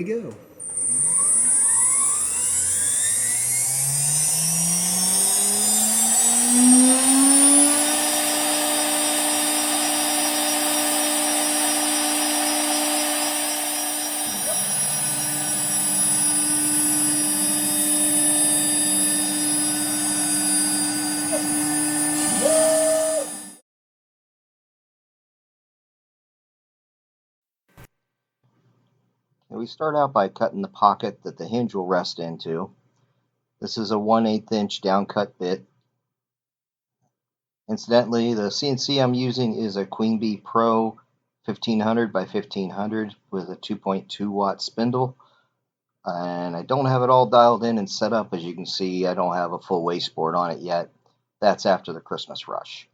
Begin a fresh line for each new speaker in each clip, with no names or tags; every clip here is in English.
we go.
We start out by cutting the pocket that the hinge will rest into. This is a 1/8 inch downcut bit. Incidentally, the CNC I'm using is a Queen Bee Pro 1500 by 1500 with a 2.2 watt spindle. And I don't have it all dialed in and set up. As you can see, I don't have a full wasteboard on it yet. That's after the Christmas rush.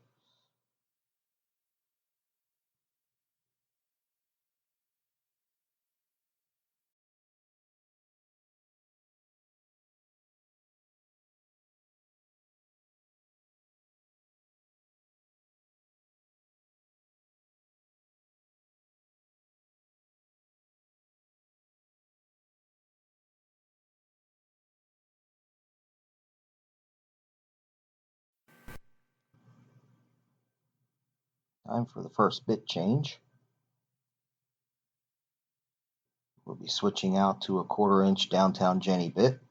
Time for the first bit change. We'll be switching out to a 1/4 inch downtown Jenny bit.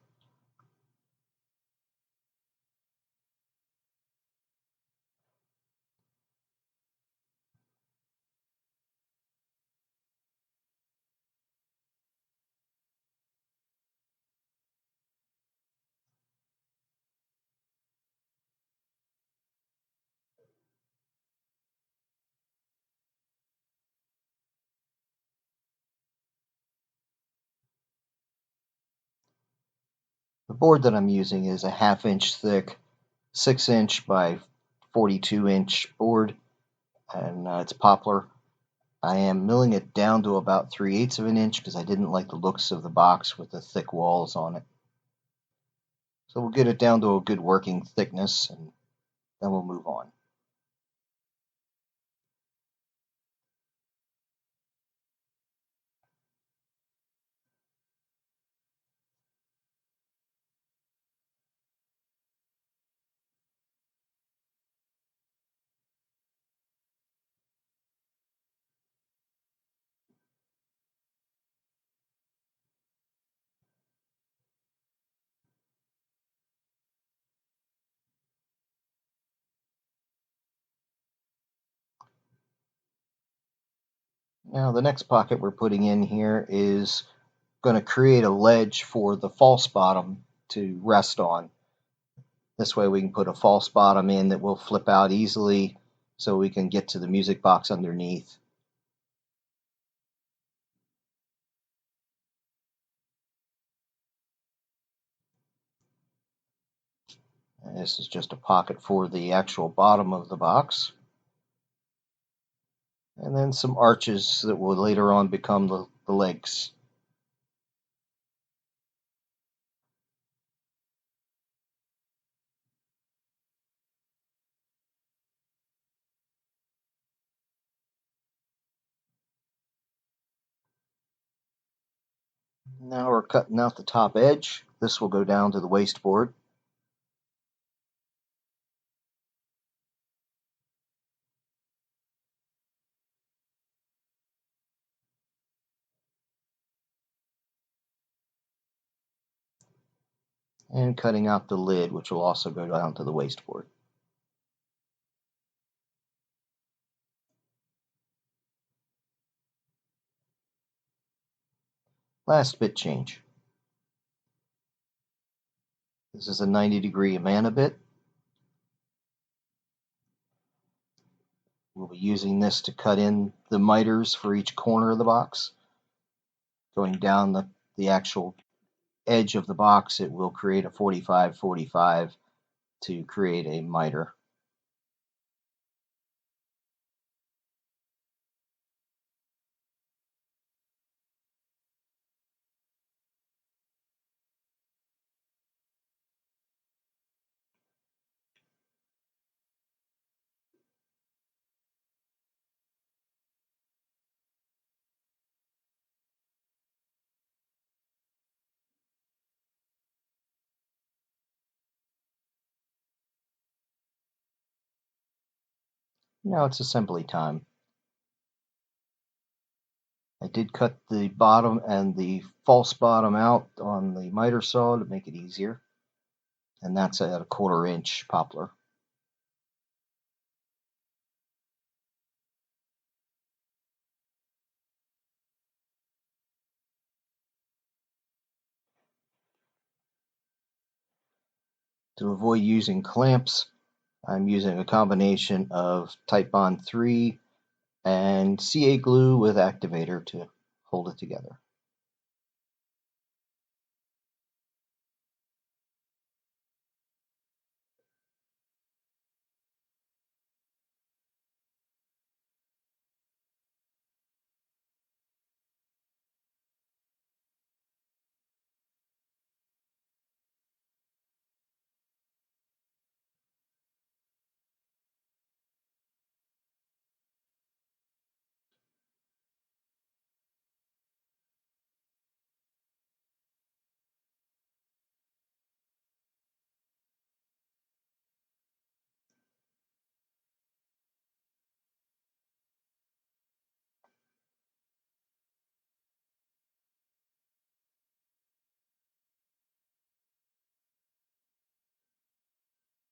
The board that I'm using is a 1/2 inch thick 6 inch by 42 inch board, and it's poplar. I am milling it down to about 3/8 of an inch because I didn't like the looks of the box with the thick walls on it. So we'll get it down to a good working thickness and then we'll move on. Now the next pocket we're putting in here is going to create a ledge for the false bottom to rest on. This way we can put a false bottom in that will flip out easily so we can get to the music box underneath. And this is just a pocket for the actual bottom of the box. And then some arches that will later on become the legs. Now we're cutting out the top edge. This will go down to the wasteboard. And cutting out the lid, which will also go down to the wasteboard. Last bit change. This is a 90-degree Amana bit. We'll be using this to cut in the miters for each corner of the box. Going down the actual edge of the box, it will create a 45-45 to create a miter. Now it's assembly time. I did cut the bottom and the false bottom out on the miter saw to make it easier, and that's at a 1/4 inch poplar. To avoid using clamps, I'm using a combination of Titebond 3 and CA glue with activator to hold it together.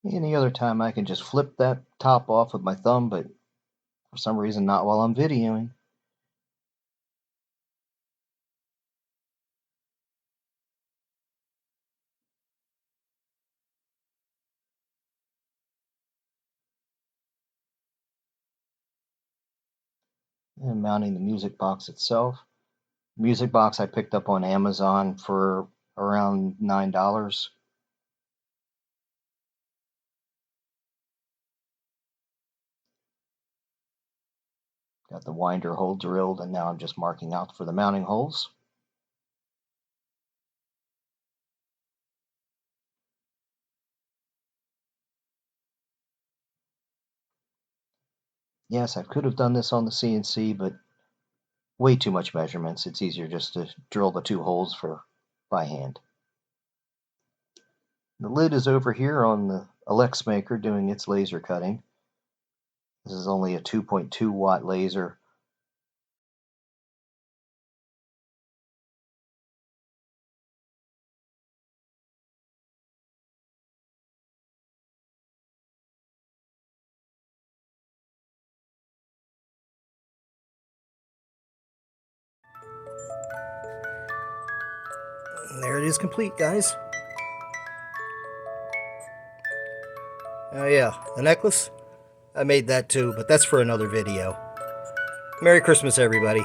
Any other time I can just flip that top off with my thumb, but for some reason not while I'm videoing. And mounting the music box itself. Music box I picked up on Amazon for around $9. Got the winder hole drilled, and now I'm just marking out for the mounting holes. Yes, I could have done this on the CNC, but way too much measurements. It's easier just to drill the 2 holes by hand. The lid is over here on the Alex maker doing its laser cutting. This is only a 2.2 watt laser. And there it is complete, guys. Oh yeah, the necklace? I made that too, but that's for another video. Merry Christmas, everybody.